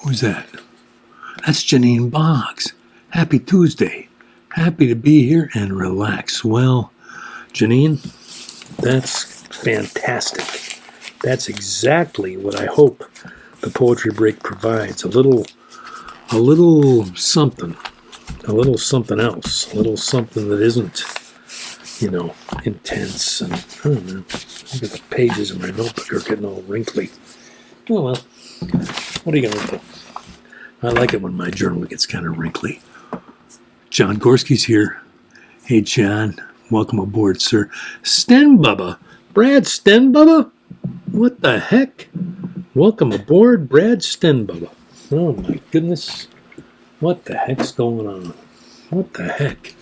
Who's that? That's Janine Boggs. Happy Tuesday. Happy to be here and relax. Well, Janine, that's fantastic. That's exactly what I hope the Poetry Break provides. A little something. A little something else. A little something that isn't, intense. And I don't know. Look at the pages in my notebook are getting all wrinkly. Oh well. What are you going to do? I like it when my journal gets kind of wrinkly. John Gorski's here. Hey, John. Welcome aboard, sir. Stenbubba. Brad Stenbubba? What the heck? Welcome aboard, Brad Stenbubba. Oh, my goodness. What the heck's going on? What the heck?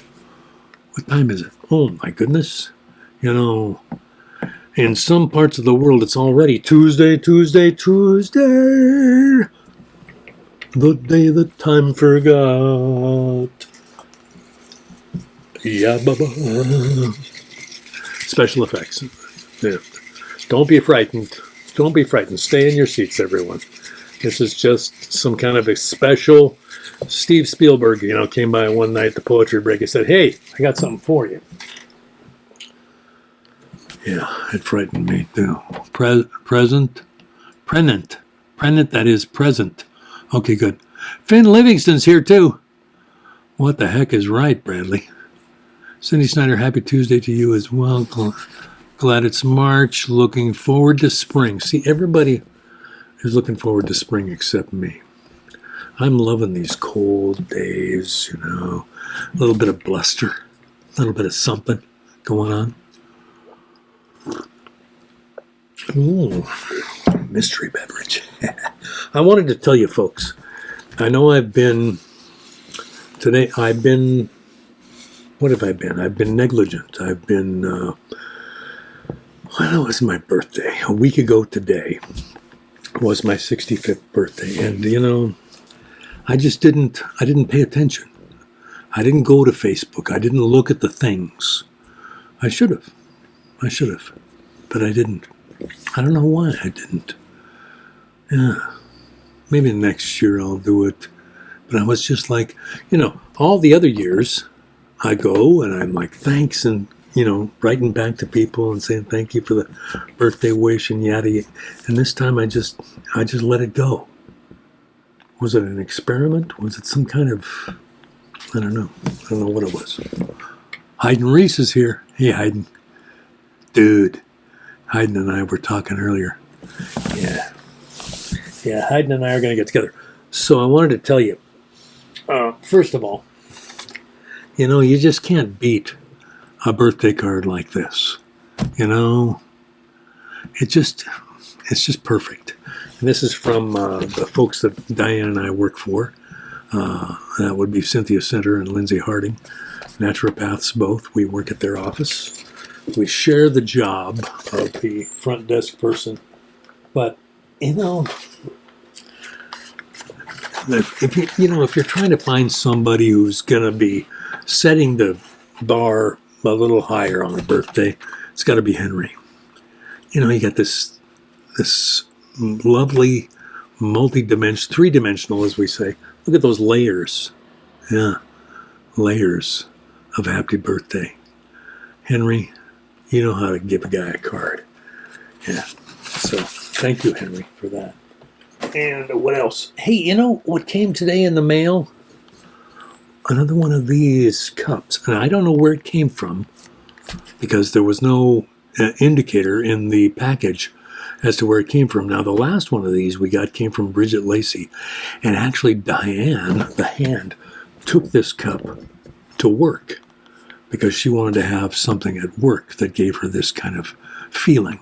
What time is it? Oh, my goodness. In some parts of the world, it's already Tuesday. The day that time forgot. Yeah, baba. Special effects. Yeah. Don't be frightened. Don't be frightened. Stay in your seats, everyone. This is just some kind of a special. Steve Spielberg, came by one night at the Poetry Break and said, "Hey, I got something for you." Yeah, it frightened me too. Prenant, that is present. Okay, good. Finn Livingston's here too. What the heck is right, Bradley? Cindy Snyder, happy Tuesday to you as well. Glad it's March. Looking forward to spring. See, everybody is looking forward to spring except me. I'm loving these cold days, a little bit of bluster, a little bit of something going on. Ooh, mystery beverage. I wanted to tell you folks, I know what have I been? I've been negligent. I've been, it was my birthday. A week ago today was my 65th birthday. And, I didn't pay attention. I didn't go to Facebook. I didn't look at the things. I should have. But I didn't. I don't know why I didn't. Yeah. Maybe next year I'll do it. But I was just like, all the other years I go and I'm like, thanks, and, writing back to people and saying thank you for the birthday wish and yada. And this time I just let it go. Was it an experiment? Was it some kind of, I don't know. I don't know what it was. Hayden Reese is here. Hey, Hayden. Dude. Hayden and I were talking earlier. Yeah, Hayden and I are going to get together. So I wanted to tell you, first of all, you just can't beat a birthday card like this. It's just perfect. And this is from the folks that Diane and I work for. That would be Cynthia Center and Lindsay Harding, naturopaths both. We work at their office. We share the job of the front desk person. But, if you're trying to find somebody who's going to be setting the bar a little higher on a birthday, it's got to be Henry. You got this lovely multi-dimensional, three-dimensional, as we say. Look at those layers. Yeah, layers of happy birthday. Henry, you know how to give a guy a card. Yeah, so thank you, Henry, for that. And what else? Hey, what came today in the mail? Another one of these cups. And I don't know where it came from because there was no indicator in the package as to where it came from. Now, the last one of these we got came from Bridget Lacey. And actually, Diane, the hand, took this cup to work because she wanted to have something at work that gave her this kind of feeling.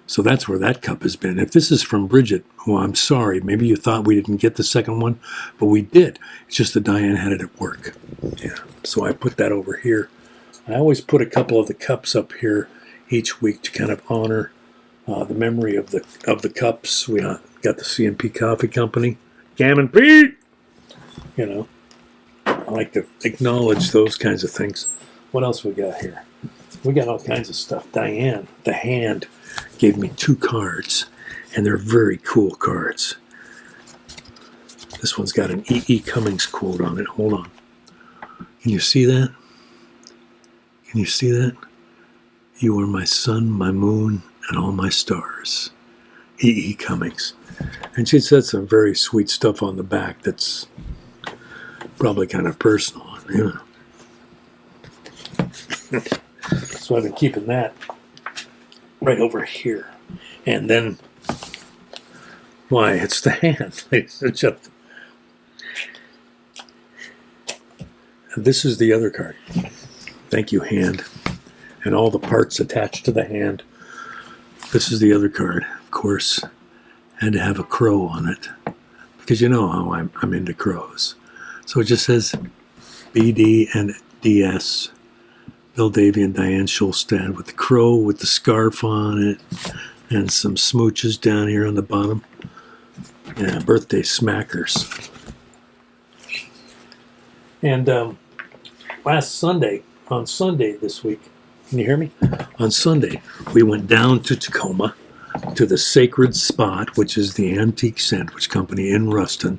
So that's where that cup has been. If this is from Bridget, well, I'm sorry. Maybe you thought we didn't get the second one, but we did. It's just that Diane had it at work. Yeah, so I put that over here. I always put a couple of the cups up here each week to kind of honor the memory of the cups. We got the C&P Coffee Company. Gammon Pete! I like to acknowledge those kinds of things. What else we got here? We got all kinds of stuff. Diane, the hand, gave me 2 cards, and they're very cool cards. This one's got an E.E. Cummings quote on it. Hold on. Can you see that? Can you see that? You are my sun, my moon, and all my stars. E.E. Cummings. And she said some very sweet stuff on the back that's probably kind of personal. Yeah. So I've been keeping that right over here. And then, why, it's the hand, ladies and gentlemen. And this is the other card. Thank you, hand. And all the parts attached to the hand. This is the other card, of course. Had to have a crow on it. Because you know how I'm into crows. So it just says BD and DS. Bill Davie and Diane Schulstad with the crow with the scarf on it. And some smooches down here on the bottom. Yeah, birthday smackers. And on Sunday this week, can you hear me? On Sunday, we went down to Tacoma to the Sacred Spot, which is the antique sandwich company in Ruston,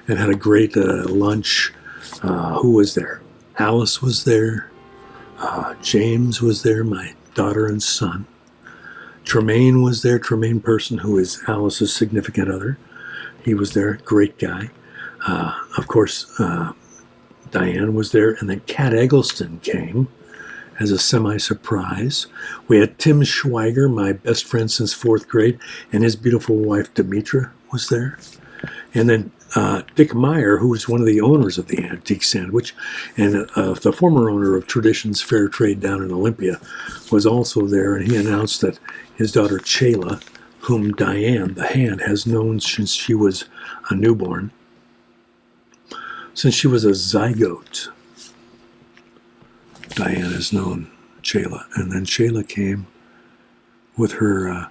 and had a great lunch. Who was there? Alice was there. James was there, my daughter and son. Tremaine was there, Tremaine Person, who is Alice's significant other. He was there, great guy. Of course, Diane was there, and then Kat Eggleston came as a semi-surprise. We had Tim Schweiger, my best friend since 4th grade, and his beautiful wife, Demetra, was there. And then Dick Meyer, who was one of the owners of the Antique Sandwich, and the former owner of Traditions Fair Trade down in Olympia, was also there, and he announced that his daughter, Chayla, whom Diane, the hand, has known since she was a newborn, since she was a zygote. Diane has known Chayla, and then Chayla came with her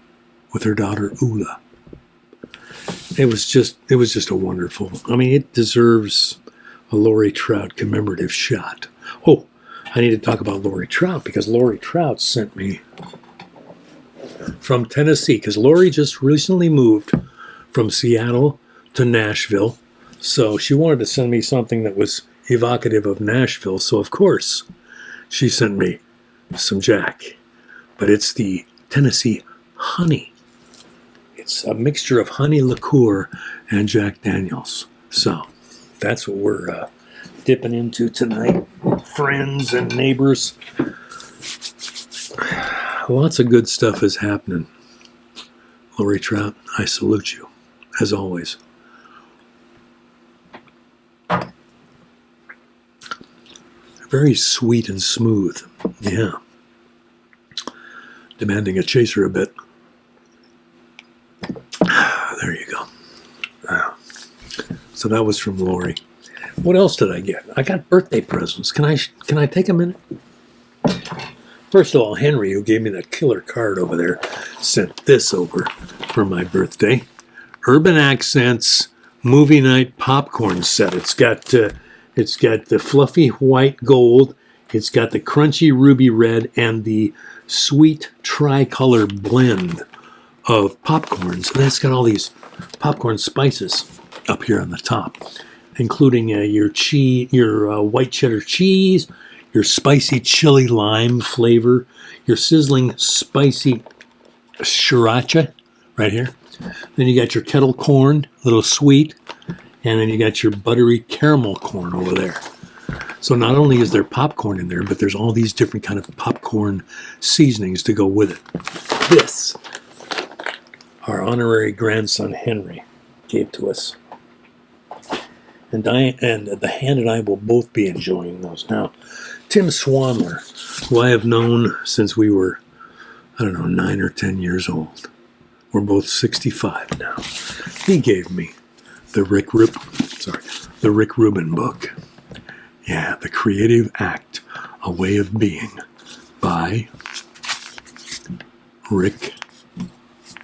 daughter Ula. It was just a wonderful. I mean, it deserves a Lori Trout commemorative shot. Oh, I need to talk about Lori Trout because Lori Trout sent me from Tennessee because Lori just recently moved from Seattle to Nashville, so she wanted to send me something that was evocative of Nashville. So of course, she sent me some Jack, but it's the Tennessee honey. It's a mixture of honey liqueur and Jack Daniels. So that's what we're dipping into tonight, friends and neighbors. Lots of good stuff is happening. Lori Trout, I salute you, as always. Very sweet and smooth. Yeah. Demanding a chaser a bit. There you go. So that was from Lori. What else did I get? I got birthday presents. Can I take a minute? First of all, Henry, who gave me that killer card over there, sent this over for my birthday. Urban Accents Movie Night Popcorn Set. It's got the fluffy white gold. It's got the crunchy ruby red and the sweet tricolor blend of popcorns. And it's got all these popcorn spices up here on the top, including your white cheddar cheese, your spicy chili lime flavor, your sizzling spicy sriracha right here. Then you got your kettle corn, a little sweet, and then you got your buttery caramel corn over there. So not only is there popcorn in there, but there's all these different kind of popcorn seasonings to go with it. This, our honorary grandson Henry gave to us. And the hand and I will both be enjoying those. Now, Tim Swanler, who I have known since we were, 9 or 10 years old. We're both 65 now. He gave me the Rick Rubin book. Yeah, The Creative Act, A Way of Being by Rick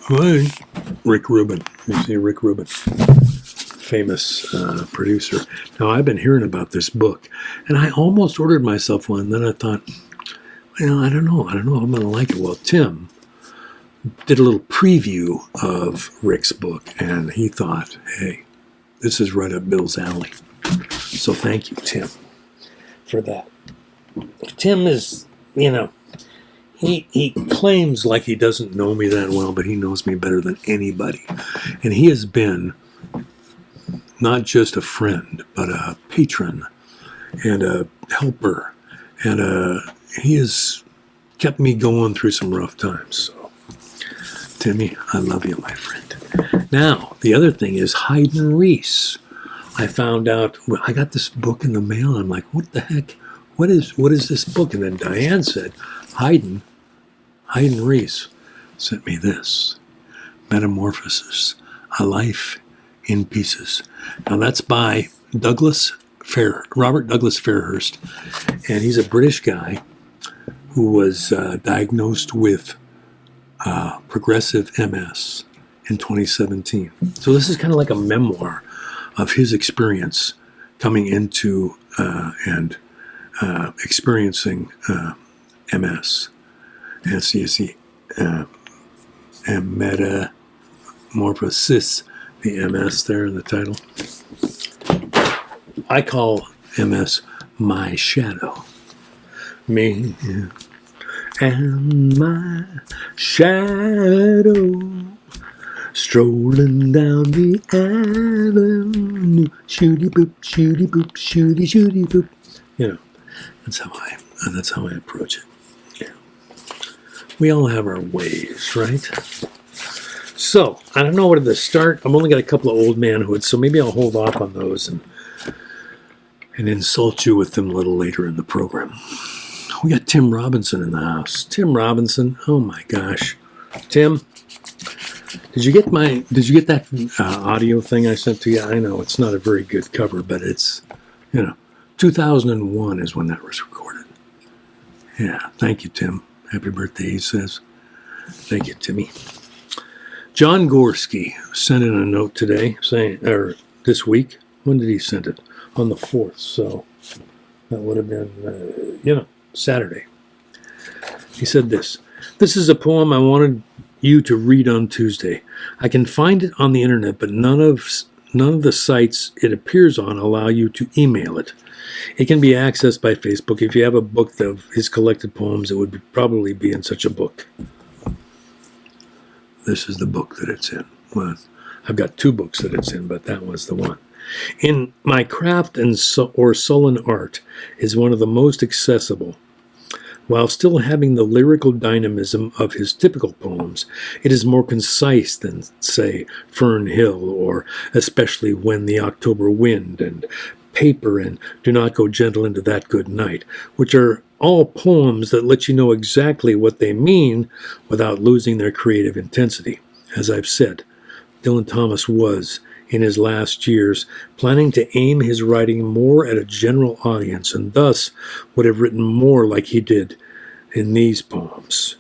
Rubin. You see Rick Rubin, famous producer. Now, I've been hearing about this book, and I almost ordered myself one. Then I thought, I don't know if I'm going to like it. Well, Tim did a little preview of Rick's book, and he thought, hey, This is right up Bill's alley. So thank you, Tim, for that. Tim is, he claims like he doesn't know me that well, but he knows me better than anybody. And he has been not just a friend, but a patron and a helper. And he has kept me going through some rough times. So, Timmy, I love you, my friend. Now, the other thing is Hayden Reese. I found out, I got this book in the mail. I'm like, what the heck? What is this book? And then Diane said, Hayden Reese sent me this. Metamorphosis, A Life in Pieces. Now that's by Robert Douglas Fairhurst. And he's a British guy who was diagnosed with progressive MS in 2017. So this is kind of like a memoir of his experience coming into and experiencing MS. And so you see metamorphosis, the MS there in the title. I call MS my shadow. Me and my shadow strolling down the avenue. Shooty boop, shooty boop, shooty, shooty boop. That's how I approach it. Yeah. We all have our ways, right? So, I don't know where to start. I've only got a couple of Oldmanhoods, so maybe I'll hold off on those and insult you with them a little later in the program. We got Tim Robinson in the house. Tim Robinson, oh my gosh. Tim, did you get that audio thing I sent to you? I know it's not a very good cover, but it's, 2001 is when that was recorded. Yeah, thank you, Tim. Happy birthday, he says. Thank you, Timmy. John Gorski sent in a note today, or this week. When did he send it? On the 4th, so that would have been, Saturday. He said this. This is a poem I wanted you to read on Tuesday. I can find it on the internet, but none of the sites it appears on allow you to email it. It can be accessed by Facebook. If you have a book of his collected poems, it would probably be in such a book. This is the book that it's in. Well, I've got 2 books that it's in, but that was the one. In My Craft or Sullen Art is one of the most accessible. While still having the lyrical dynamism of his typical poems, it is more concise than, say, Fern Hill or Especially When the October Wind and Paper and Do Not Go Gentle Into That Good Night, which are all poems that let you know exactly what they mean without losing their creative intensity. As I've said, Dylan Thomas was, in his last years, planning to aim his writing more at a general audience and thus would have written more like he did in these poems.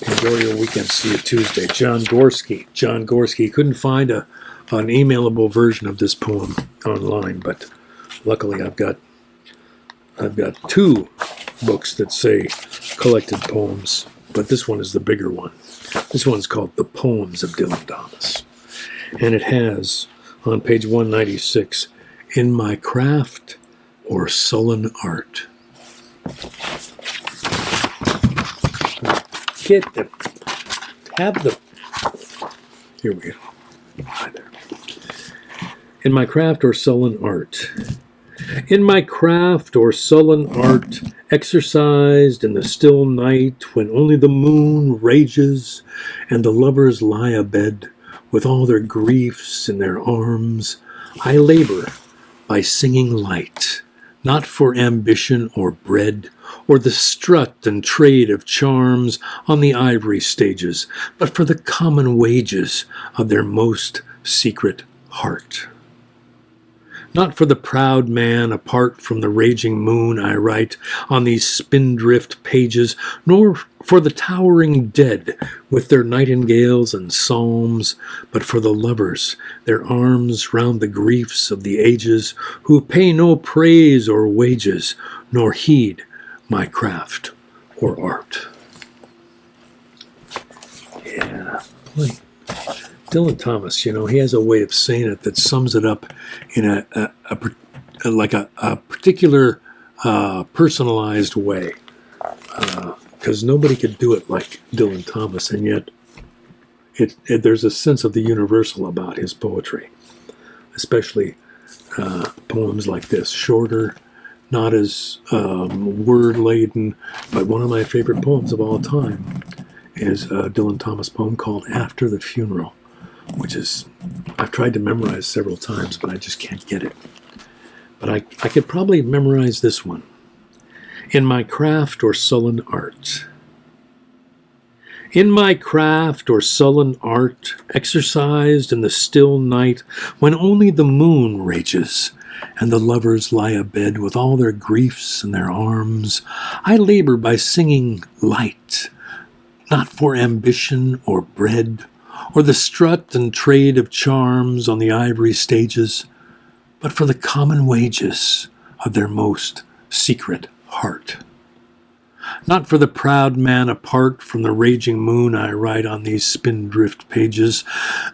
Enjoy your weekend. See you Tuesday. John Gorski. Couldn't find an emailable version of this poem online, but luckily I've got 2 books that say collected poems, but this one is the bigger one. This one's called The Poems of Dylan Thomas. And it has, on page 196, In My Craft or Sullen Art. Here we go. Hi there. In my craft or sullen art. In my craft or sullen art, exercised in the still night when only the moon rages and the lovers lie abed with all their griefs in their arms, I labor by singing light, not for ambition or bread, or the strut and trade of charms on the ivory stages, but for the common wages of their most secret heart. Not for the proud man apart from the raging moon I write on these spindrift pages, nor for the towering dead with their nightingales and psalms, but for the lovers, their arms round the griefs of the ages, who pay no praise or wages, nor heed my craft or art. Yeah, boy. Dylan Thomas, he has a way of saying it that sums it up in a particular personalized way. Because nobody could do it like Dylan Thomas, and yet there's a sense of the universal about his poetry, especially poems like this, shorter, not as word-laden, but one of my favorite poems of all time is a Dylan Thomas poem called After the Funeral, which is, I've tried to memorize several times, but I just can't get it. But I could probably memorize this one. In my craft or sullen art. In my craft or sullen art, exercised in the still night, when only the moon rages, and the lovers lie abed with all their griefs in their arms, I labor by singing light, not for ambition or bread, or the strut and trade of charms on the ivory stages, but for the common wages of their most secret heart. Not for the proud man apart from the raging moon I write on these spindrift pages,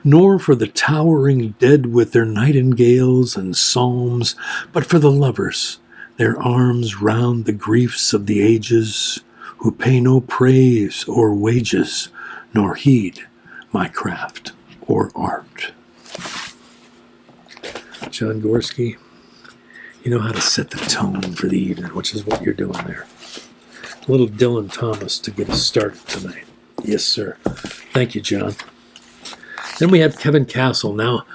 nor for the towering dead with their nightingales and psalms, but for the lovers, their arms round the griefs of the ages, who pay no praise or wages, nor heed my craft or art. John Gorski, you know how to set the tone for the evening, which is what you're doing there. A little Dylan Thomas to get us started tonight. Yes, sir. Thank you, John. Then we have Kevin Castle. Now,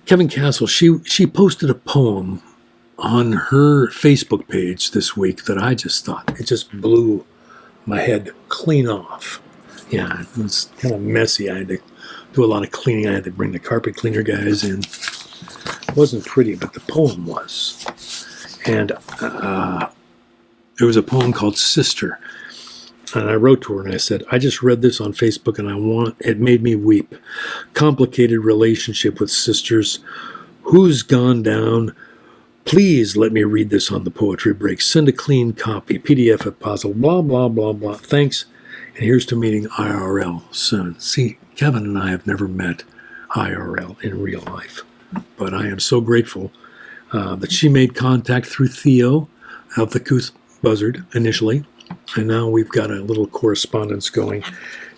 Kevin Castle, she posted a poem on her Facebook page this week that I just thought, it just blew my head clean off. Yeah, it was kind of messy. I had to do a lot of cleaning. I had to bring the carpet cleaner guys in. It wasn't pretty, but the poem was. And there was a poem called Sister. And I wrote to her and I said, I just read this on Facebook and it made me weep. Complicated relationship with sisters. Who's gone down? Please let me read this on the poetry break. Send a clean copy. PDF if possible. Blah, blah, blah, blah. Thanks. And here's to meeting IRL soon. See, Kevin and I have never met IRL in real life. But I am so grateful that she made contact through Theo of the Couth Buzzard initially. And now we've got a little correspondence going.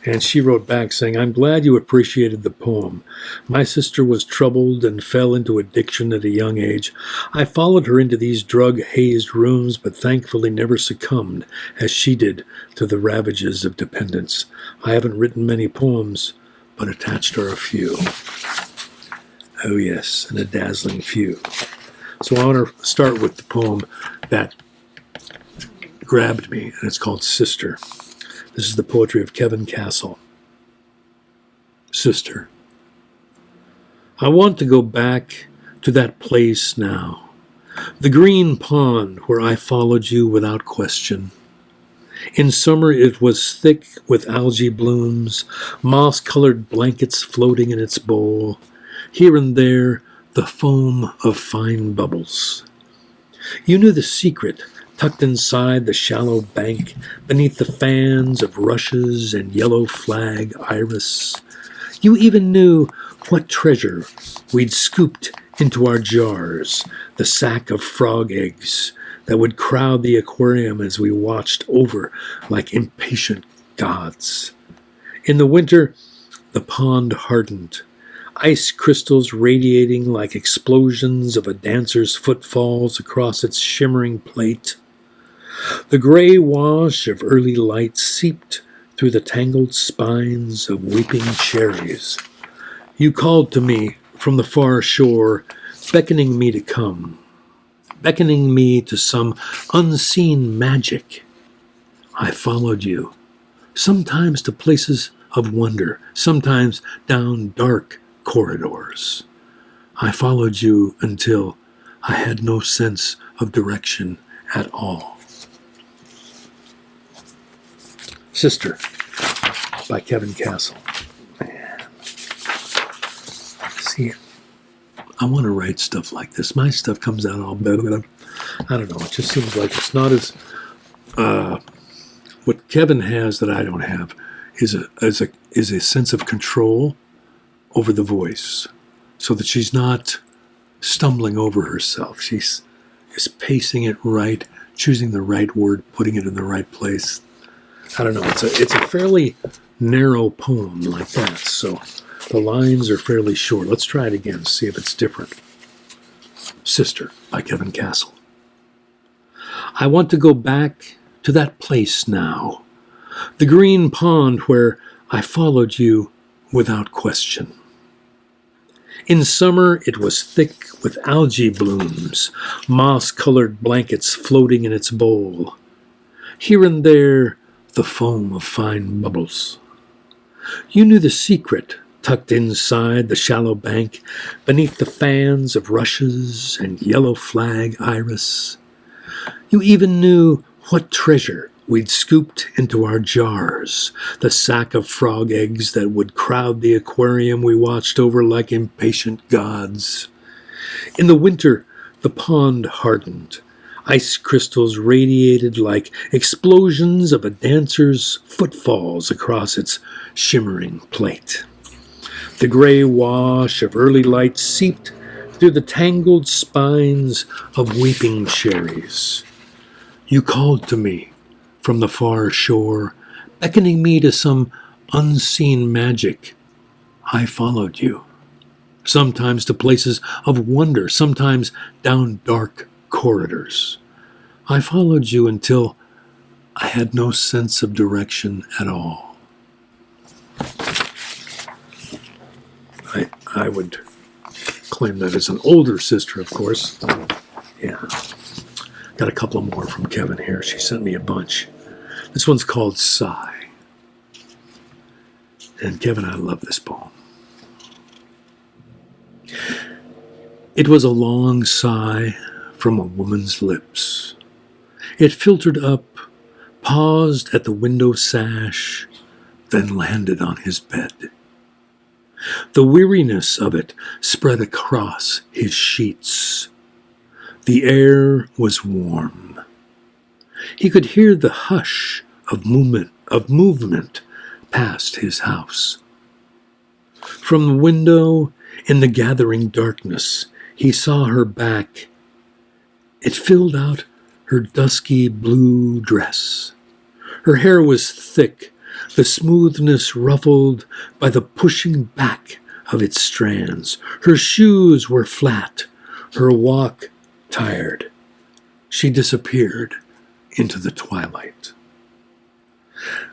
And she wrote back saying, I'm glad you appreciated the poem. My sister was troubled and fell into addiction at a young age. I followed her into these drug-hazed rooms, but thankfully never succumbed, as she did, to the ravages of dependence. I haven't written many poems, but attached are a few. Oh yes, and a dazzling few. So I want to start with the poem that grabbed me, and it's called Sister. This is the poetry of Kevin Castle. Sister. I want to go back to that place now, the green pond where I followed you without question. In summer it was thick with algae blooms, moss-colored blankets floating in its bowl, here and there the foam of fine bubbles. You knew the secret, tucked inside the shallow bank, beneath the fans of rushes and yellow flag iris. You even knew what treasure we'd scooped into our jars, the sack of frog eggs that would crowd the aquarium as we watched over like impatient gods. In the winter, the pond hardened, ice crystals radiating like explosions of a dancer's footfalls across its shimmering plate. The gray wash of early light seeped through the tangled spines of weeping cherries. You called to me from the far shore, beckoning me to come, beckoning me to some unseen magic. I followed you, sometimes to places of wonder, sometimes down dark corridors. I followed you until I had no sense of direction at all. Sister by Kevin Castle. Man. See, I want to write stuff like this. My stuff comes out all better. I don't know. It just seems like it's not as... what Kevin has that I don't have is a sense of control over the voice so that she's not stumbling over herself. She's pacing it right, choosing the right word, putting it in the right place. I don't know. It's a fairly narrow poem like that, so the lines are fairly short. Let's try it again, see if it's different. Sister by Kevin Castle. I want to go back to that place now, the green pond where I followed you without question. In summer, it was thick with algae blooms, moss-colored blankets floating in its bowl. Here and there, the foam of fine bubbles. You knew the secret tucked inside the shallow bank, beneath the fans of rushes and yellow flag iris. You even knew what treasure we'd scooped into our jars, the sack of frog eggs that would crowd the aquarium we watched over like impatient gods. In the winter, the pond hardened. Ice crystals radiated like explosions of a dancer's footfalls across its shimmering plate. The gray wash of early light seeped through the tangled spines of weeping cherries. You called to me from the far shore, beckoning me to some unseen magic. I followed you, sometimes to places of wonder, sometimes down dark corridors. I followed you until I had no sense of direction at all. I would claim that as an older sister, of course. Yeah. Got a couple more from Kevin here. She sent me a bunch. This one's called Sigh. And Kevin, I love this poem. It was a long sigh from a woman's lips. It filtered up, paused at the window sash, then landed on his bed. The weariness of it spread across his sheets. The air was warm. He could hear the hush of movement past his house. From the window, in the gathering darkness, he saw her back. It filled out her dusky blue dress. Her hair was thick, the smoothness ruffled by the pushing back of its strands. Her shoes were flat, her walk tired. She disappeared into the twilight.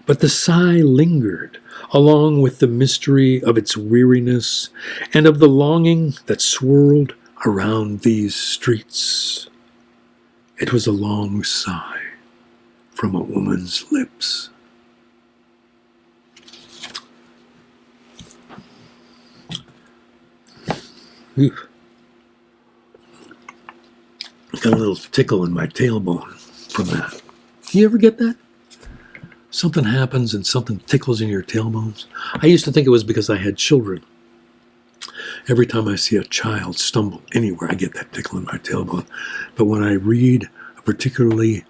But the sigh lingered, along with the mystery of its weariness and of the longing that swirled around these streets. It was a long sigh from a woman's lips. Oof. Got a little tickle in my tailbone from that. Do you ever get that? Something happens and something tickles in your tailbones. I used to think it was because I had children. Every time I see a child stumble anywhere, I get that tickle in my tailbone. But when I read a particularly,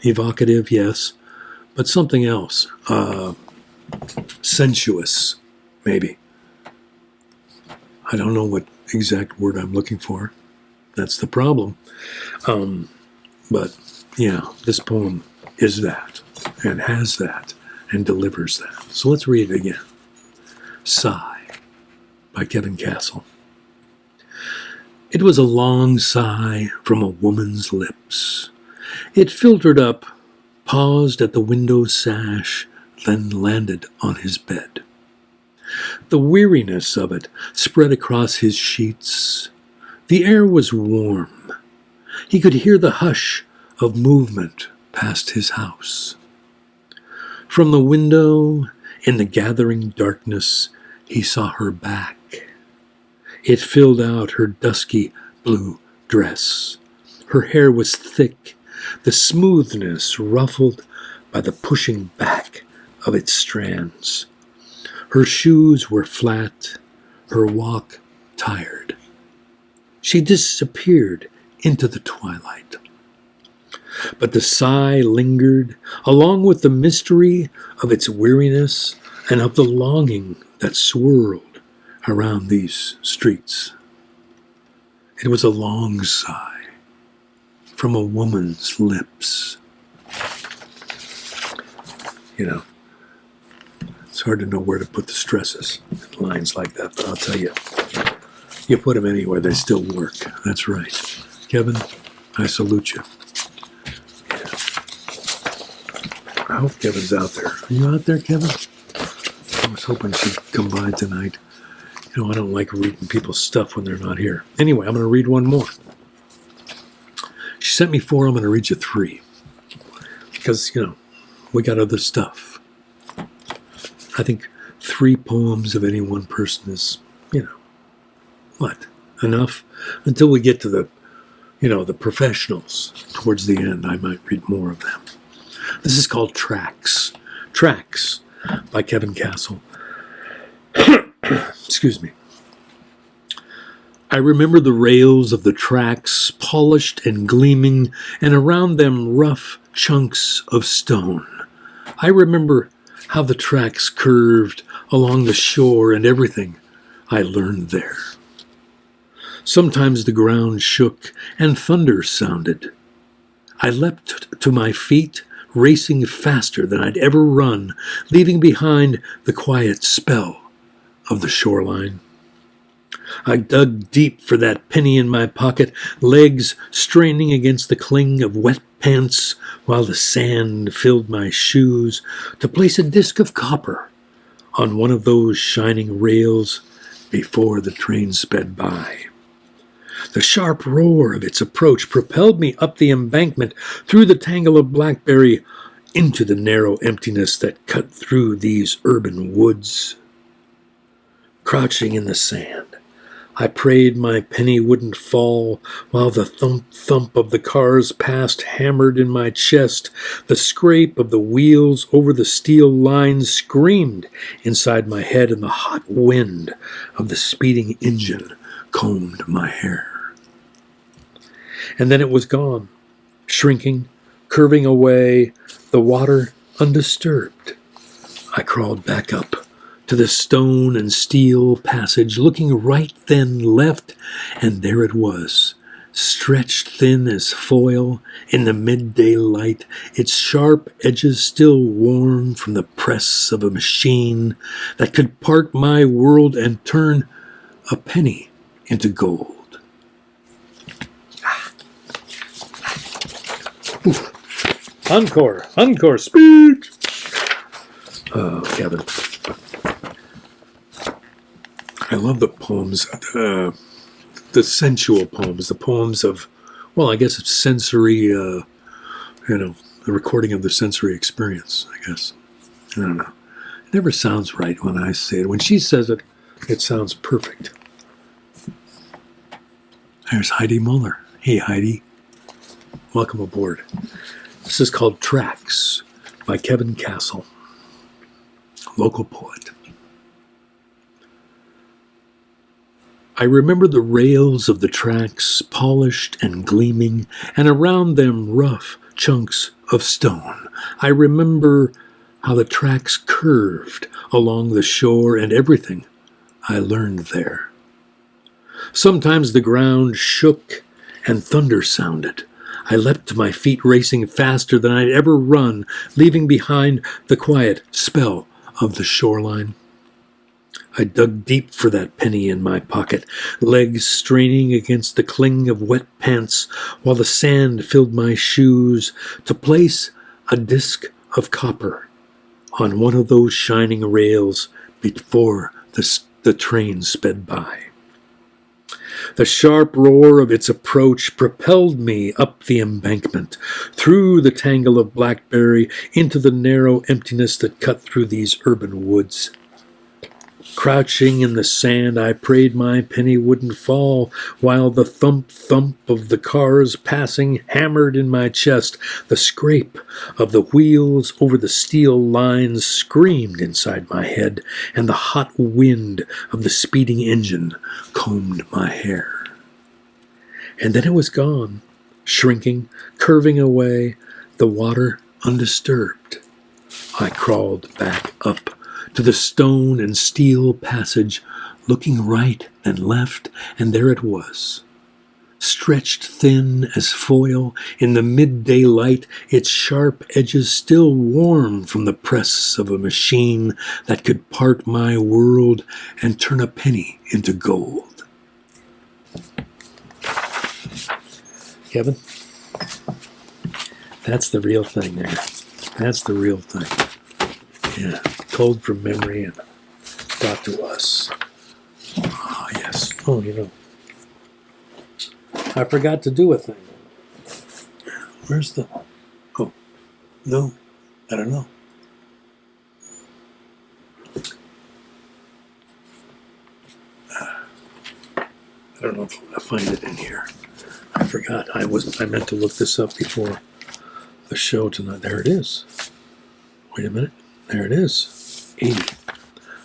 evocative, yes, but something else, sensuous, maybe. I don't know what exact word I'm looking for. That's the problem. But, yeah, this poem is that, and has that, and delivers that. So let's read it again. Sigh by Kevin Castle. It was a long sigh from a woman's lips. It filtered up, paused at the window sash, then landed on his bed. The weariness of it spread across his sheets. The air was warm. He could hear the hush of movement past his house. From the window, in the gathering darkness, he saw her back. It filled out her dusky blue dress. Her hair was thick, the smoothness ruffled by the pushing back of its strands. Her shoes were flat, her walk tired. She disappeared into the twilight. But the sigh lingered, along with the mystery of its weariness and of the longing that swirled around these streets. It was a long sigh from a woman's lips. You know, it's hard to know where to put the stresses in lines like that, but I'll tell you, you put them anywhere, they still work. That's right. Kevin, I salute you. Yeah. I hope Kevin's out there. Are you out there, Kevin? I was hoping she'd come by tonight. You know, I don't like reading people's stuff when they're not here. Anyway, I'm going to read one more. She sent me 4. I'm going to read you 3. Because, you know, we got other stuff. I think 3 poems of any one person is, you know, what? Enough? Until we get to the, you know, the professionals. Towards the end, I might read more of them. This is called Tracks. Tracks by Kevin Castle. Excuse me. I remember the rails of the tracks, polished and gleaming, and around them rough chunks of stone. I remember how the tracks curved along the shore and everything I learned there. Sometimes the ground shook and thunder sounded. I leapt to my feet, racing faster than I'd ever run, leaving behind the quiet spell of the shoreline. I dug deep for that penny in my pocket, legs straining against the cling of wet pants while the sand filled my shoes, to place a disc of copper on one of those shining rails before the train sped by. The sharp roar of its approach propelled me up the embankment, through the tangle of blackberry, into the narrow emptiness that cut through these urban woods. Crouching in the sand, I prayed my penny wouldn't fall, while the thump-thump of the cars past hammered in my chest. The scrape of the wheels over the steel lines screamed inside my head, and the hot wind of the speeding engine combed my hair. And then it was gone, shrinking, curving away, the water undisturbed. I crawled back up to the stone and steel passage, looking right then left, and there it was, stretched thin as foil in the midday light, its sharp edges still warm from the press of a machine that could part my world and turn a penny into gold. Encore, speech! Oh, Kevin. I love the poems, the sensual poems, the poems of, well, I guess it's sensory, the recording of the sensory experience, I guess. I don't know. It never sounds right when I say it. When she says it, it sounds perfect. There's Heidi Muller. Hey, Heidi. Welcome aboard. This is called Tracks by Kevin Castle, local poet. I remember the rails of the tracks, polished and gleaming, and around them rough chunks of stone. I remember how the tracks curved along the shore and everything I learned there. Sometimes the ground shook and thunder sounded. I leapt to my feet, racing faster than I'd ever run, leaving behind the quiet spell of the shoreline. I dug deep for that penny in my pocket, legs straining against the cling of wet pants while the sand filled my shoes, to place a disc of copper on one of those shining rails before the train sped by. The sharp roar of its approach propelled me up the embankment, through the tangle of blackberry, into the narrow emptiness that cut through these urban woods. Crouching in the sand, I prayed my penny wouldn't fall, while the thump-thump of the cars passing hammered in my chest. The scrape of the wheels over the steel lines screamed inside my head, and the hot wind of the speeding engine combed my hair. And then it was gone, shrinking, curving away, the water undisturbed. I crawled back up to the stone and steel passage, looking right and left, and there it was, stretched thin as foil in the midday light, its sharp edges still warm from the press of a machine that could part my world and turn a penny into gold. Kevin, that's the real thing there. That's the real thing. Yeah, told from memory and brought to us. Ah, yes. Oh, I forgot to do a thing. Where's the... Oh, no, I don't know. I don't know if I'm going to find it in here. I forgot. I meant to look this up before the show tonight. There it is. Wait a minute. There it is. 80.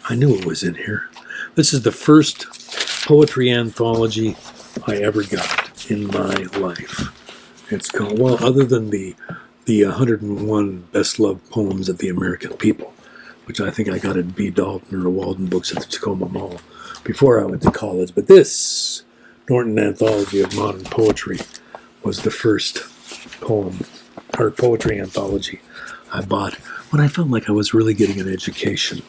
I knew it was in here. This is the first poetry anthology I ever got in my life. It's called, well, other than the 101 best loved poems of the American people, which I think I got at B. Dalton or Walden Books at the Tacoma Mall before I went to college. But this Norton Anthology of Modern Poetry was the first poem or poetry anthology I bought when I felt like I was really getting an education.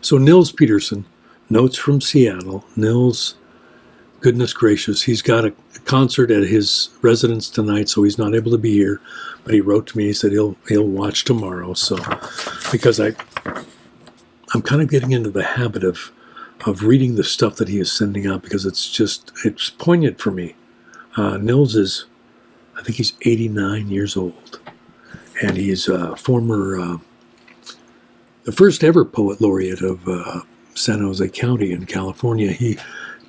So Nils Peterson, Notes from Seattle. Nils, goodness gracious, he's got a concert at his residence tonight, so he's not able to be here. But he wrote to me. He said he'll watch tomorrow. So because I'm kind of getting into the habit of reading the stuff that he is sending out, because it's poignant for me. Nils is, I think he's 89 years old, and he's a former, the first ever poet laureate of San Jose County in California. He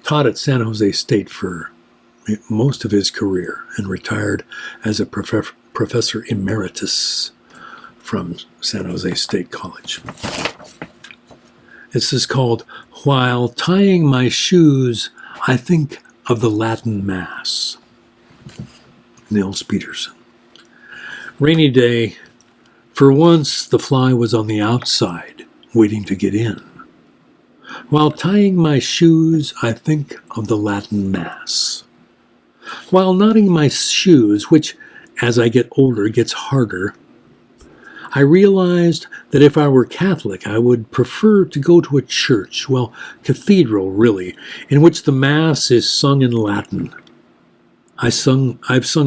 taught at San Jose State for most of his career and retired as a professor emeritus from San Jose State College. This is called While Tying My Shoes, I Think of the Latin Mass. Nils Peterson. Rainy day. For once, the fly was on the outside, waiting to get in. While tying my shoes, I think of the Latin Mass. While knotting my shoes, which, as I get older, gets harder, I realized that if I were Catholic, I would prefer to go to a church, well, cathedral, really, in which the Mass is sung in Latin. I've sung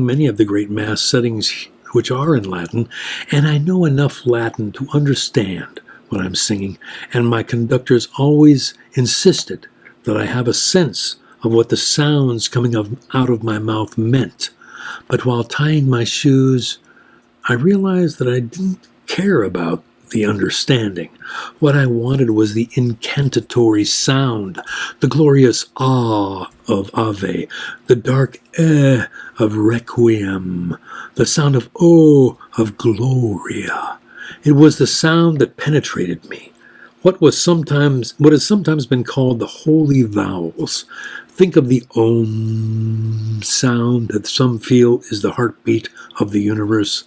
many of the great Mass settings which are in Latin, and I know enough Latin to understand what I'm singing, and my conductors always insisted that I have a sense of what the sounds coming out of my mouth meant. But while tying my shoes, I realized that I didn't care about the understanding. What I wanted was the incantatory sound, the glorious ah of Ave, the dark of Requiem, the sound of oh of Gloria. It was the sound that penetrated me. What has sometimes been called the holy vowels. Think of the om sound that some feel is the heartbeat of the universe.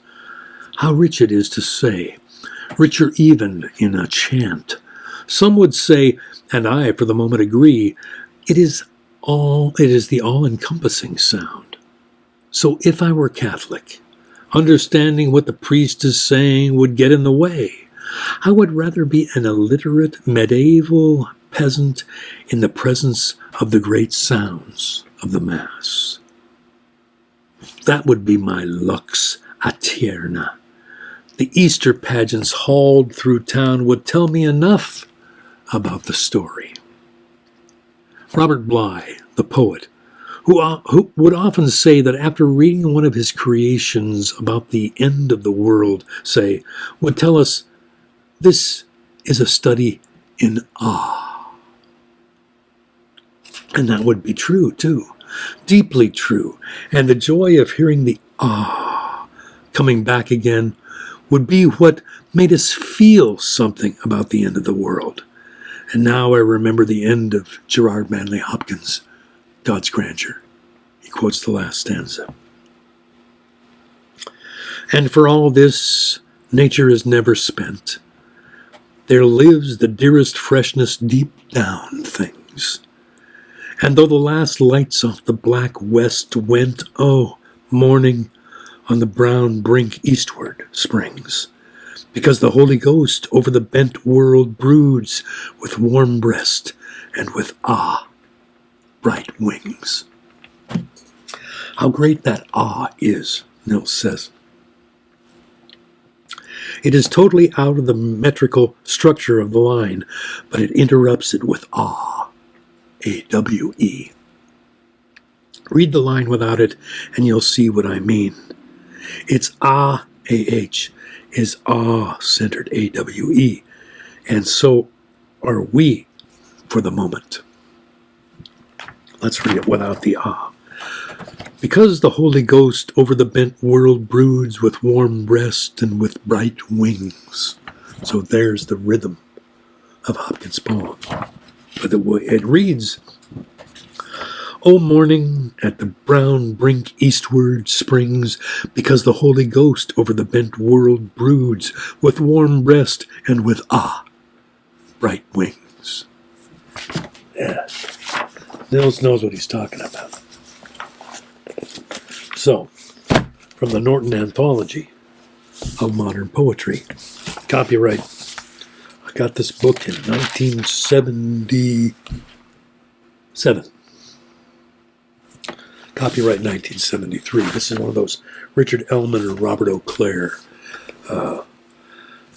How rich it is to say, richer even in a chant. Some would say, and I for the moment agree, it is the all-encompassing sound. So if I were Catholic, understanding what the priest is saying would get in the way. I would rather be an illiterate medieval peasant in the presence of the great sounds of the Mass. That would be my lux aeterna. The Easter pageants hauled through town would tell me enough about the story. Robert Bly, the poet, who would often say that after reading one of his creations about the end of the world, would tell us, this is a study in awe. And that would be true, too. Deeply true. And the joy of hearing the ah coming back again would be what made us feel something about the end of the world. And now I remember the end of Gerard Manley Hopkins, God's Grandeur. He quotes the last stanza. And for all this, nature is never spent. there lives the dearest freshness deep down things. And though the last lights off the black west went, oh, morning on the brown brink eastward springs, because the Holy Ghost over the bent world broods with warm breast and with bright wings. How great that is, Nils says. It is totally out of the metrical structure of the line, but it interrupts it with A-W-E. Read the line without it, and you'll see what I mean. It's A-H is centered A-W-E, and so are we for the moment. Let's read it without the Because the Holy Ghost over the bent world broods with warm breast and with bright wings. So there's the rhythm of Hopkins' poem. But it reads, O morning at the brown brink eastward springs, because the Holy Ghost over the bent world broods with warm breast and with bright wings. Yeah. Nils knows what he's talking about. So, from the Norton Anthology of Modern Poetry, copyright. I got this book in 1977. Copyright 1973. This is one of those Richard Ellman or Robert O'Clair.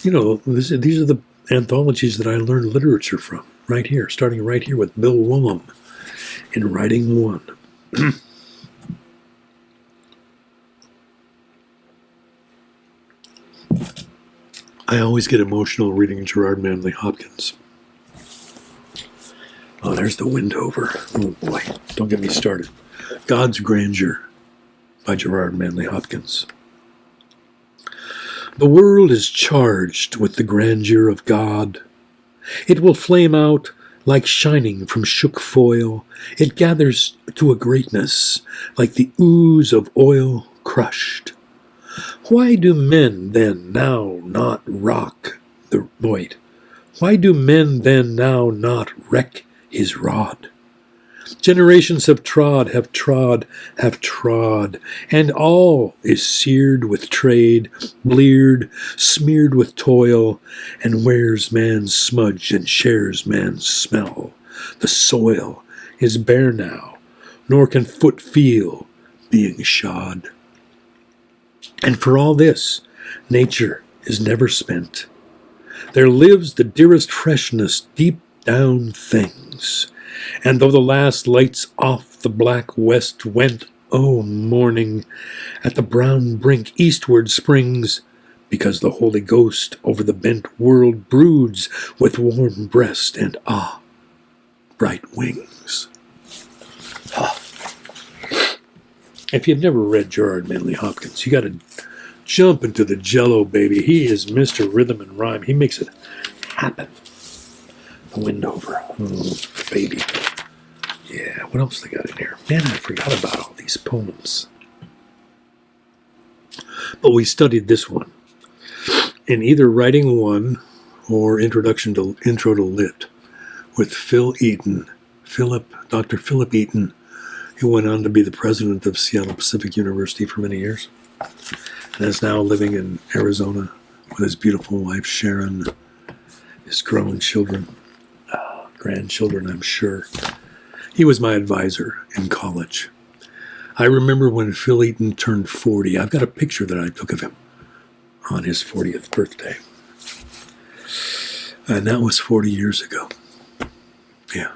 These are the anthologies that I learned literature from, right here, starting right here with Bill Woolham in Writing One. I always get emotional reading Gerard Manley Hopkins. Oh, there's the wind over. Oh boy, don't get me started. God's Grandeur by Gerard Manley Hopkins. The world is charged with the grandeur of God. It will flame out like shining from shook foil. It gathers to a greatness like the ooze of oil crushed. Why do men then now not rock the void? Why do men then now not wreck his rod? Generations have trod, and all is seared with trade, bleared, smeared with toil, and wears man's smudge and shares man's smell. The soil is bare now, nor can foot feel being shod. And for all this, nature is never spent. There lives the dearest freshness deep down things. And though the last lights off the black west went, oh, morning, at the brown brink eastward springs, because the Holy Ghost over the bent world broods with warm breast and bright wings. If you've never read Gerard Manley Hopkins, you got to jump into the jello, baby. He is Mr. Rhythm and Rhyme. He makes it happen. The wind over. Oh, baby. Yeah, what else they got in here? Man, I forgot about all these poems. But we studied this one in either Writing One or Intro to Lit with Dr. Philip Eaton, who went on to be the president of Seattle Pacific University for many years, and is now living in Arizona with his beautiful wife, Sharon, his grown children, grandchildren, I'm sure. He was my advisor in college. I remember when Phil Eaton turned 40. I've got a picture that I took of him on his 40th birthday. And that was 40 years ago. Yeah.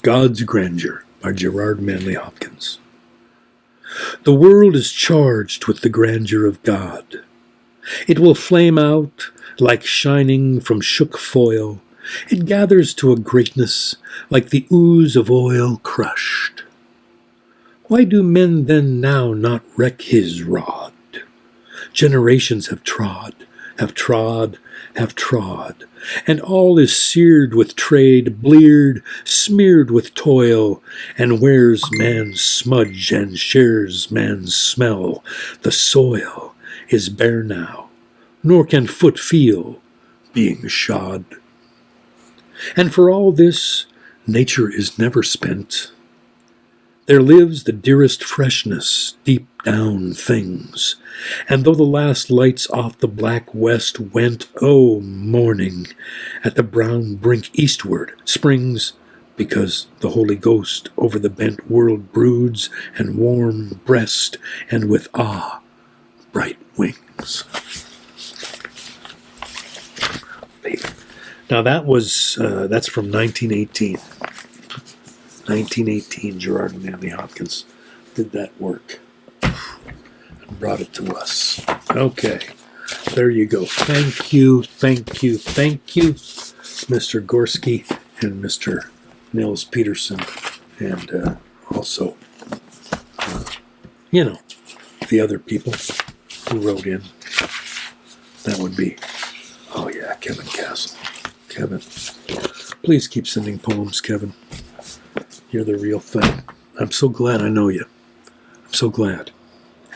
God's Grandeur by Gerard Manley Hopkins. The world is charged with the grandeur of God. It will flame out like shining from shook foil. It gathers to a greatness like the ooze of oil crushed. Why do men then now not wreck his rod? Generations have trod, and all is seared with trade, bleared, smeared with toil, and wears man's smudge and shares man's smell. The soil is bare now, nor can foot feel being shod. And for all this, nature is never spent. There lives the dearest freshness, deep down things. And though the last lights off the black west went, oh, morning, at the brown brink eastward springs, because the Holy Ghost over the bent world broods, and warm breast, and with bright wings. Now that's from 1918. 1918, Gerard and Manley Hopkins did that work and brought it to us. Okay, there you go. Thank you, Mr. Gorski and Mr. Nils Peterson, and also, the other people who wrote in. That would be, Kevin Castle. Kevin, please keep sending poems, Kevin. You're the real thing. I'm so glad I know you. I'm so glad.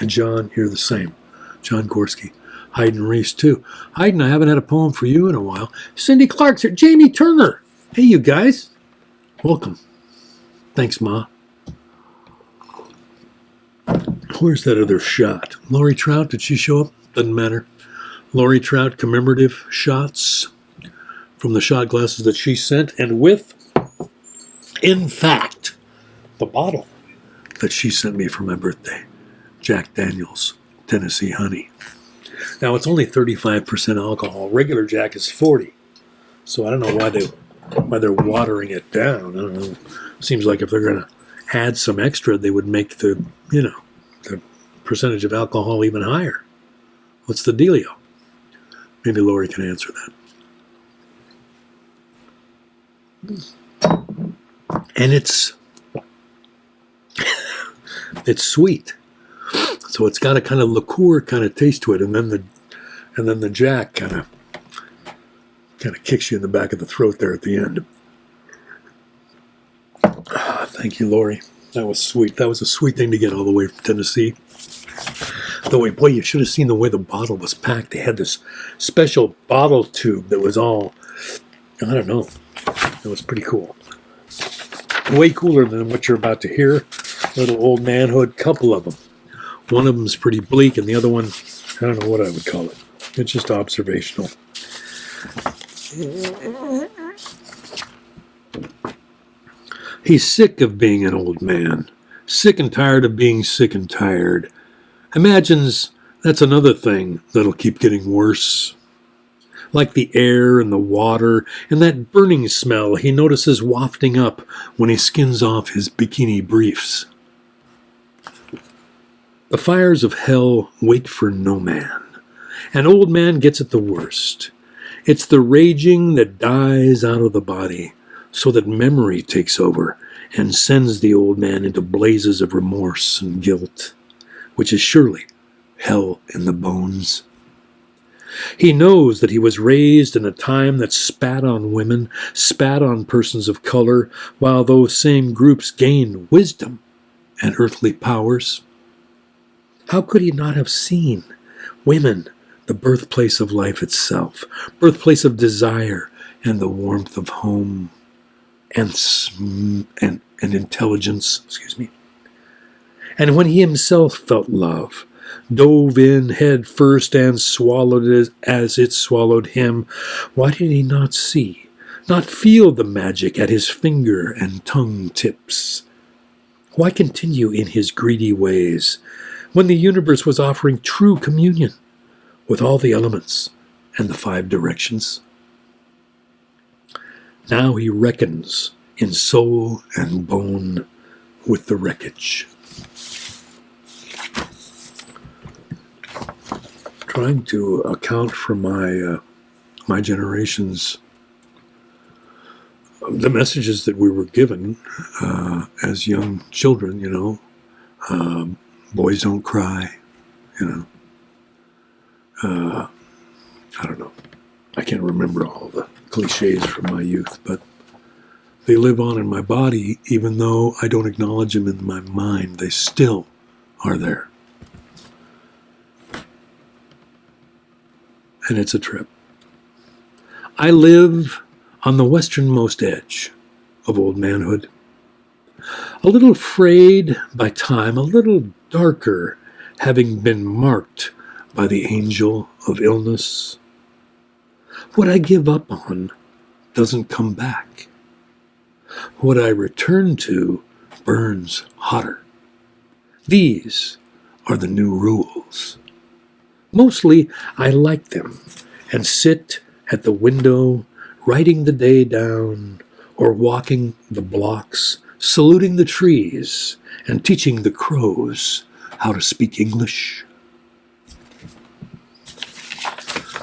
And John, you're the same. John Gorski. Hayden Reese, too. Hayden, I haven't had a poem for you in a while. Cindy Clark's here. Jamie Turner. Hey, you guys. Welcome. Thanks, Ma. Where's that other shot? Lori Trout, did she show up? Doesn't matter. Lori Trout commemorative shots from the shot glasses that she sent, and with, in fact, the bottle that she sent me for my birthday, Jack Daniel's Tennessee Honey. Now, it's only 35% alcohol. Regular Jack is 40. So I don't know why they're watering it down. I don't know. Seems like if they're going to add some extra, they would make the percentage of alcohol even higher. What's the dealio? Maybe Lori can answer that. And it's sweet, so it's got a kind of liqueur kind of taste to it, and then the Jack kind of kicks you in the back of the throat there at the end. Thank you, Lori. That was sweet. That was a sweet thing to get all the way from Tennessee. Though, boy, you should have seen the way the bottle was packed. They had this special bottle tube that was all, I don't know. It was pretty cool. Way cooler than what you're about to hear. Little Oldmanhood, couple of them. One of them's pretty bleak, and the other one, I don't know what I would call it. It's just observational. He's sick of being an old man. Sick and tired of being sick and tired. Imagines that's another thing that'll keep getting worse. Like the air and the water and that burning smell he notices wafting up when he skins off his bikini briefs. The fires of hell wait for no man. An old man gets it the worst. It's the raging that dies out of the body, so that memory takes over and sends the old man into blazes of remorse and guilt, which is surely hell in the bones. He knows that he was raised in a time that spat on women, spat on persons of color, while those same groups gained wisdom and earthly powers. How could he not have seen women, the birthplace of life itself, birthplace of desire and the warmth of home and intelligence, And when he himself felt love, dove in head first and swallowed it as it swallowed him, why did he not see, not feel the magic at his finger and tongue tips? Why continue in his greedy ways when the universe was offering true communion with all the elements and the 5 directions? Now he reckons in soul and bone with the wreckage. Trying to account for my generation's the messages that we were given as young children. Boys don't cry. I don't know. I can't remember all the cliches from my youth, but they live on in my body, even though I don't acknowledge them in my mind. They still are there. And it's a trip. I live on the westernmost edge of Oldmanhood, a little frayed by time, a little darker, having been marked by the angel of illness. What I give up on doesn't come back. What I return to burns hotter. These are the new rules. Mostly I like them and sit at the window writing the day down or walking the blocks, saluting the trees and teaching the crows how to speak English.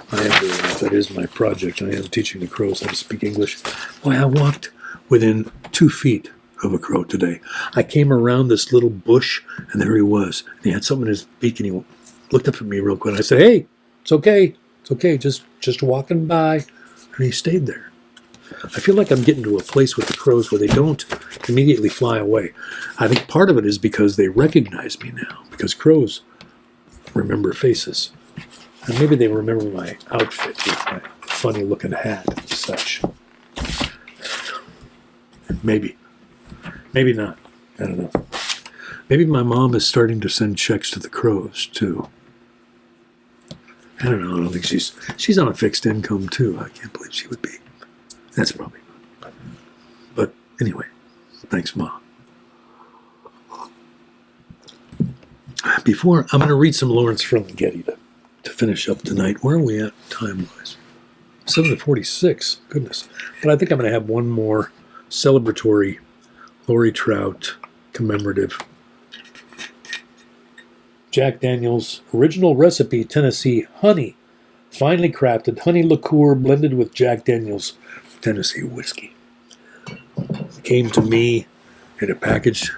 That is my project. I am teaching the crows how to speak English. Boy, I walked within 2 feet of a crow today. I came around this little bush, and there he was. And he had something in his beak, and he looked up at me real quick. I said, "Hey, it's okay. It's okay. Just walking by." And he stayed there. I feel like I'm getting to a place with the crows where they don't immediately fly away. I think part of it is because they recognize me now, because crows remember faces. And maybe they remember my outfit with my funny-looking hat and such. Maybe. Maybe not. I don't know. Maybe my mom is starting to send checks to the crows, too. I don't know. I don't think she's on a fixed income, too. I can't believe she would be. That's probably not. But anyway, thanks, Ma. Before, I'm going to read some Lawrence Ferlinghetti to finish up tonight. Where are we at time-wise? 7:46. Goodness. But I think I'm going to have one more celebratory Lori Trout commemorative. Jack Daniel's original recipe, Tennessee honey, finely crafted honey liqueur blended with Jack Daniel's Tennessee whiskey. Came to me in a package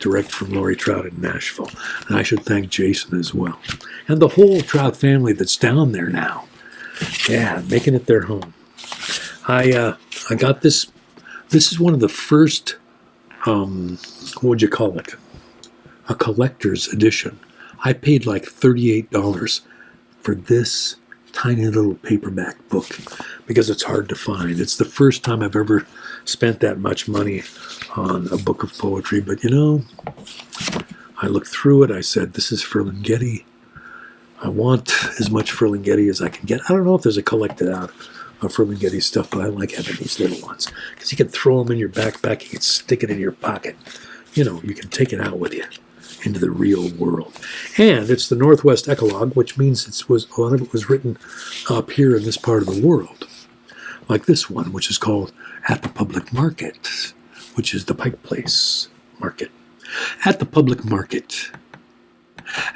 direct from Lori Trout in Nashville. And I should thank Jason as well. And the whole Trout family that's down there now. Yeah, making it their home. I got this. This is one of the first, what would you call it? A collector's edition. I paid like $38 for this tiny little paperback book because it's hard to find. It's the first time I've ever spent that much money on a book of poetry. But you know, I looked through it. I said, this is Ferlinghetti. I want as much Ferlinghetti as I can get. I don't know if there's a collected out of Ferlinghetti stuff, but I like having these little ones because you can throw them in your backpack. You can stick it in your pocket. You know, you can take it out with you into the real world. And it's the Northwest Eclogue, which means a lot of it was written up here in this part of the world. Like this one, which is called At the Public Market, which is the Pike Place Market. At the Public Market.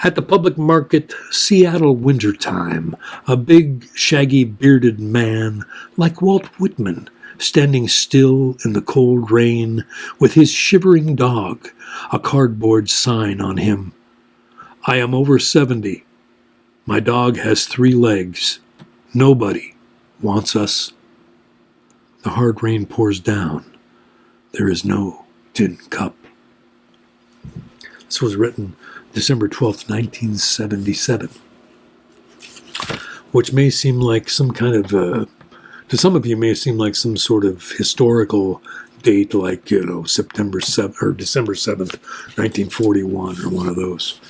At the public market, Seattle wintertime, a big, shaggy, bearded man, like Walt Whitman, standing still in the cold rain, with his shivering dog, a cardboard sign on him. I am over 70. My dog has 3 legs. Nobody wants us. The hard rain pours down. There is no tin cup. This was written December 12th, 1977, which may seem like some kind of, to some of you may seem like some sort of historical date like, you know, September 7th or December 7th, 1941 or one of those,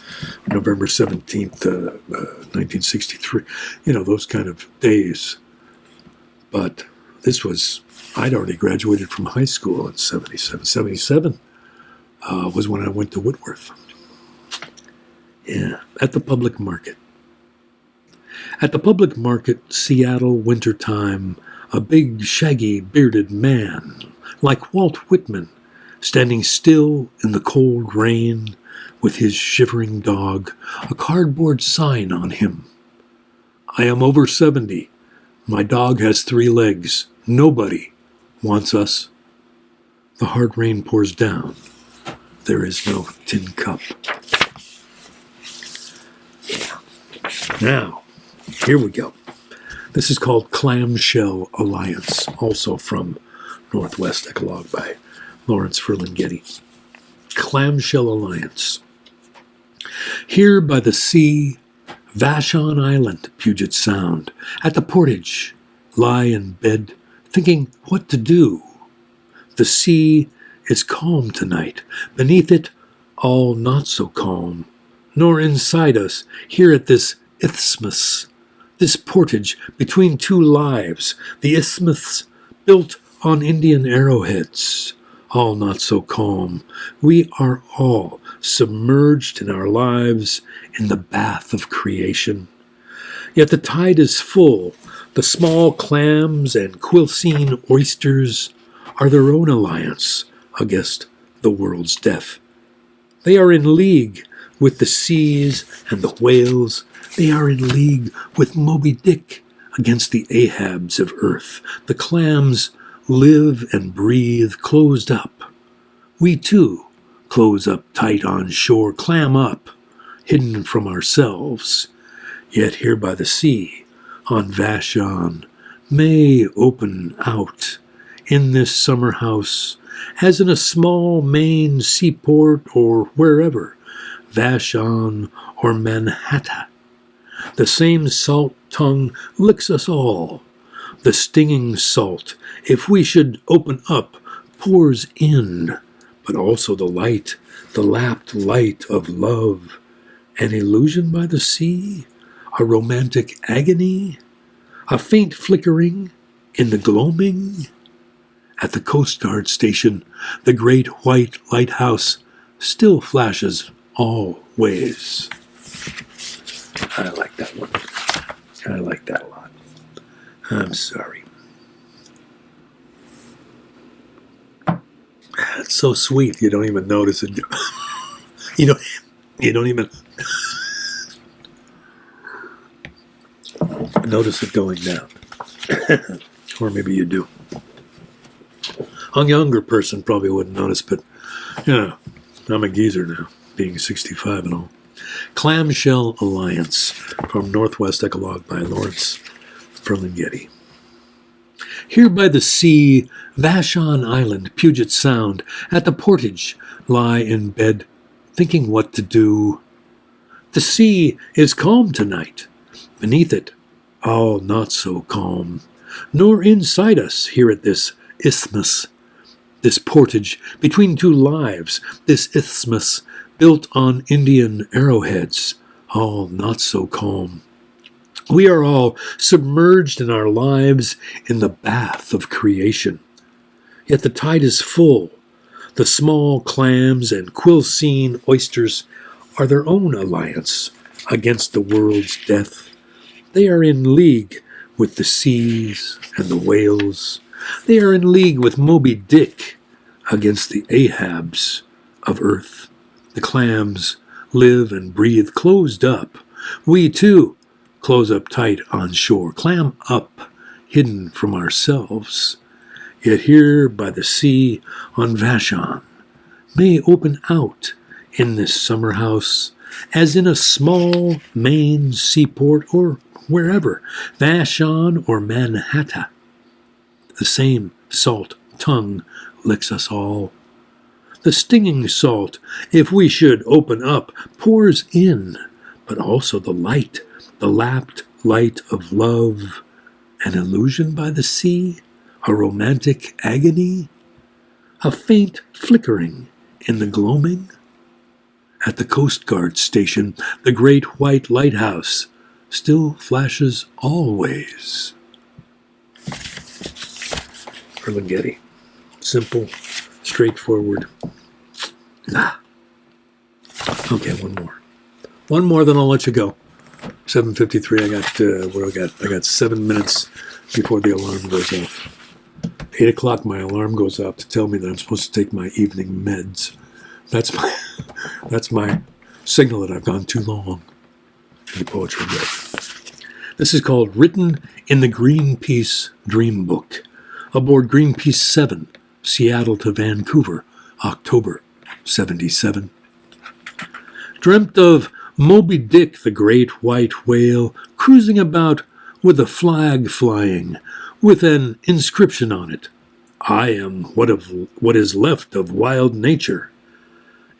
November 17th, 1963, you know, those kind of days. But this was, I'd already graduated from high school in 77. 77 was when I went to Whitworth. Yeah, at the public market. At the public market, Seattle wintertime, a big, shaggy, bearded man, like Walt Whitman, standing still in the cold rain, with his shivering dog, a cardboard sign on him. I am over 70. My dog has 3 legs. Nobody wants us. The hard rain pours down. There is no tin cup. Yeah. Now, here we go. This is called Clamshell Alliance, also from Northwest Eclogue by Lawrence Ferlinghetti. Clamshell Alliance. Here by the sea, Vashon Island, Puget Sound, at the portage, lie in bed, thinking what to do. The sea is calm tonight. Beneath it, all not so calm. Nor inside us, here at this isthmus, this portage between two lives, the isthmus built on Indian arrowheads, all not so calm. We are all submerged in our lives in the bath of creation. Yet the tide is full. The small clams and quilcene oysters are their own alliance against the world's death. They are in league with the seas and the whales. They are in league with Moby Dick against the Ahabs of earth. The clams live and breathe closed up. We too close up tight on shore, clam up, hidden from ourselves. Yet here by the sea, on Vashon, may open out in this summer house, as in a small Maine seaport or wherever, Vashon or Manhattan. The same salt tongue licks us all. The stinging salt, if we should open up, pours in, but also the light, the lapped light of love, an illusion by the sea, a romantic agony, a faint flickering in the gloaming. At the Coast Guard station, the great white lighthouse still flashes always. I like that one. I like that a lot. I'm sorry. It's so sweet, you don't even notice it. You don't even notice it going down. Or maybe you do. A younger person probably wouldn't notice, but yeah, I'm a geezer now, being 65 and all. Clamshell Alliance from Northwest Ecologue by Lawrence Ferlinghetti. Here by the sea, Vashon Island, Puget Sound, at the portage, lie in bed, thinking what to do. The sea is calm tonight. Beneath it, all not so calm. Nor inside us, here at this isthmus, this portage between two lives, this isthmus built on Indian arrowheads, all not so calm. We are all submerged in our lives in the bath of creation. Yet the tide is full. The small clams and quilcene oysters are their own alliance against the world's death. They are in league with the seas and the whales. They are in league with Moby Dick against the Ahabs of earth. The clams live and breathe closed up. We too close up tight on shore, clam up, hidden from ourselves. Yet here by the sea on Vashon may open out in this summer house, as in a small Maine seaport or wherever, Vashon or Manhattan. The same salt tongue licks us all. The stinging salt, if we should open up, pours in, but also the light, the lapped light of love, an illusion by the sea, a romantic agony, a faint flickering in the gloaming. At the Coast Guard station, the great white lighthouse still flashes always. Ferlinghetti. Simple, straightforward. Okay, one more. One more, then I'll let you go. 7:53. I got 7 minutes before the alarm goes off. 8 o'clock, my alarm goes off to tell me that I'm supposed to take my evening meds. That's my signal that I've gone too long in the poetry book. This is called Written in the Greenpeace Dream Book, aboard Greenpeace 7, Seattle to Vancouver, October 77. Dreamt of Moby Dick, the great white whale, cruising about with a flag flying, with an inscription on it, "I am what is left of wild nature."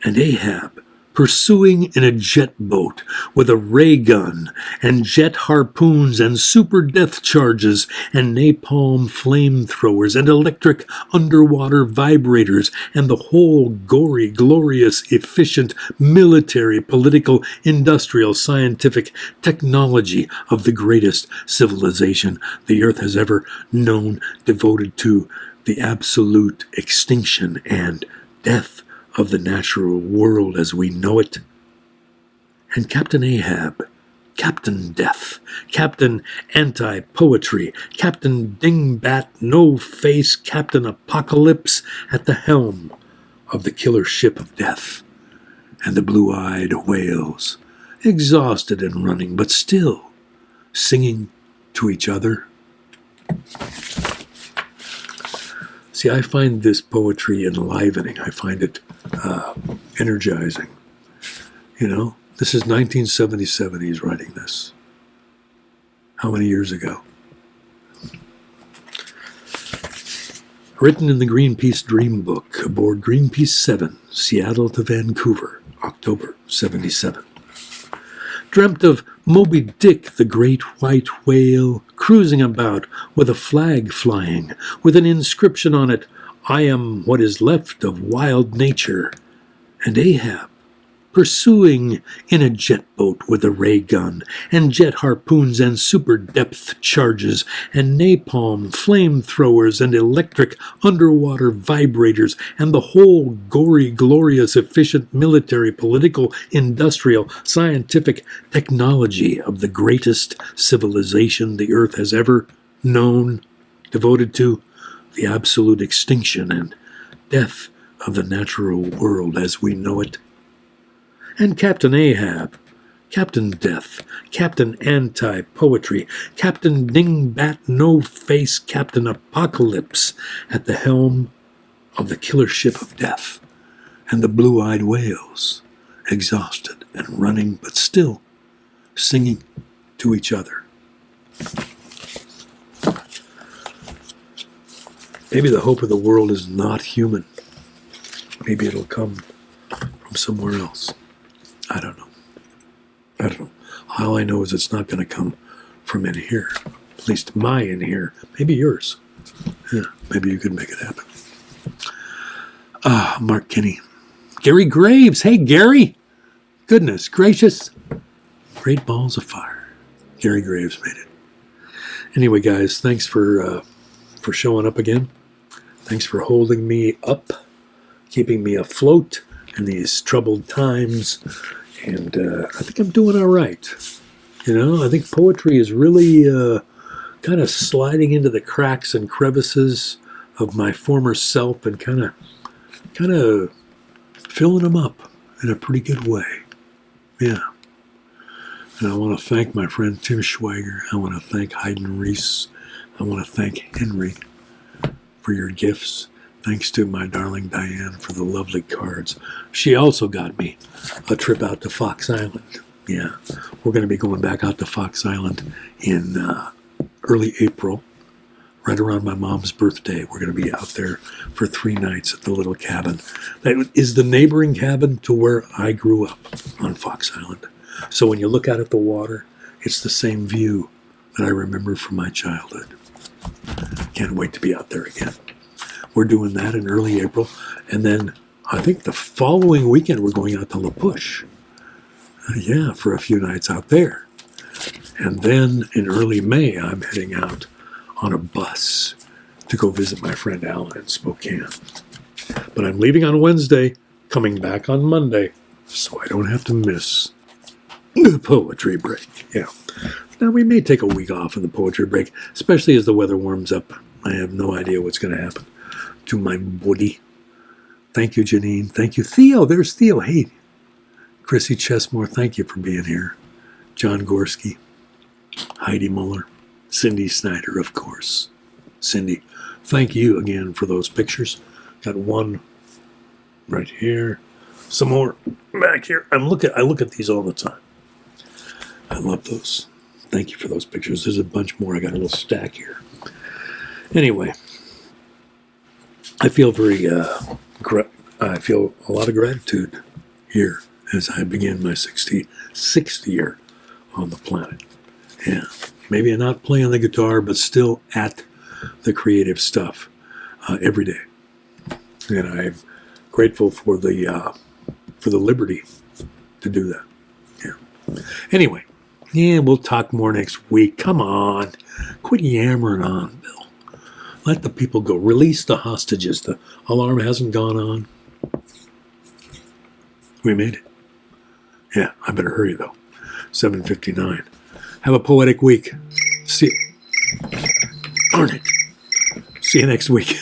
And Ahab, pursuing in a jet boat with a ray gun and jet harpoons and super death charges and napalm flamethrowers and electric underwater vibrators and the whole gory, glorious, efficient military, political, industrial, scientific technology of the greatest civilization the earth has ever known, devoted to the absolute extinction and death of the natural world as we know it. And Captain Ahab, Captain Death, Captain Anti-Poetry, Captain Dingbat No-Face, Captain Apocalypse at the helm of the killer ship of death, and the blue-eyed whales, exhausted and running, but still singing to each other. See, I find this poetry enlivening. I find it energizing. You know, this is 1977 he's writing this. How many years ago? Written in the Greenpeace Dream Book aboard Greenpeace 7, Seattle to Vancouver, October 77. Dreamt of Moby Dick, the great white whale, cruising about with a flag flying, with an inscription on it, "I am what is left of wild nature," and Ahab, pursuing in a jet boat with a ray gun and jet harpoons and super depth charges and napalm flamethrowers and electric underwater vibrators and the whole gory, glorious, efficient military, political, industrial, scientific technology of the greatest civilization the earth has ever known, devoted to the absolute extinction and death of the natural world as we know it. And Captain Ahab, Captain Death, Captain Anti-Poetry, Captain Dingbat No-Face, Captain Apocalypse at the helm of the killer ship of death, and the blue-eyed whales, exhausted and running, but still singing to each other. Maybe the hope of the world is not human. Maybe it'll come from somewhere else. I don't know. All I know is it's not going to come from in here. At least my in here. Maybe yours. Yeah, maybe you could make it happen. Mark Kinney. Gary Graves. Hey, Gary. Goodness gracious. Great balls of fire. Gary Graves made it. Anyway, guys, thanks for showing up again. Thanks for holding me up, keeping me afloat in these troubled times. And I think I'm doing all right. You know, I think poetry is really kind of sliding into the cracks and crevices of my former self and kind of filling them up in a pretty good way. Yeah. And I want to thank my friend Tim Schweiger. I want to thank Hayden Reese. I want to thank Henry for your gifts. Thanks to my darling Diane for the lovely cards. She also got me a trip out to Fox Island. Yeah, we're going to be going back out to Fox Island in early April, right around my mom's birthday. We're going to be out there for 3 nights at the little cabin. That is the neighboring cabin to where I grew up on Fox Island. So when you look out at the water, it's the same view that I remember from my childhood. Can't wait to be out there again. We're doing that in early April. And then I think the following weekend we're going out to La Push. Yeah, for a few nights out there. And then in early May, I'm heading out on a bus to go visit my friend Alan in Spokane. But I'm leaving on Wednesday, coming back on Monday, so I don't have to miss the poetry break. Yeah. Now, we may take a week off in the poetry break, especially as the weather warms up. I have no idea what's going to happen to my body. Thank you, Janine. Thank you, Theo. There's Theo. Hey, Chrissy Chesmore, thank you for being here. John Gorski, Heidi Muller, Cindy Snyder, of course. Cindy, thank you again for those pictures. Got one right here. Some more back here. I look at these all the time. I love those. Thank you for those pictures. There's a bunch more. I got a little stack here. Anyway, I feel I feel a lot of gratitude here as I begin my 66th year on the planet. Yeah, maybe I'm not playing the guitar, but still at the creative stuff every day. And I'm grateful for the liberty to do that. Yeah. Anyway, yeah, we'll talk more next week. Come on, quit yammering on, Bill. Let the people go. Release the hostages. The alarm hasn't gone on. We made it. Yeah, I better hurry though. 7:59. Have a poetic week. Darn it. See you next week.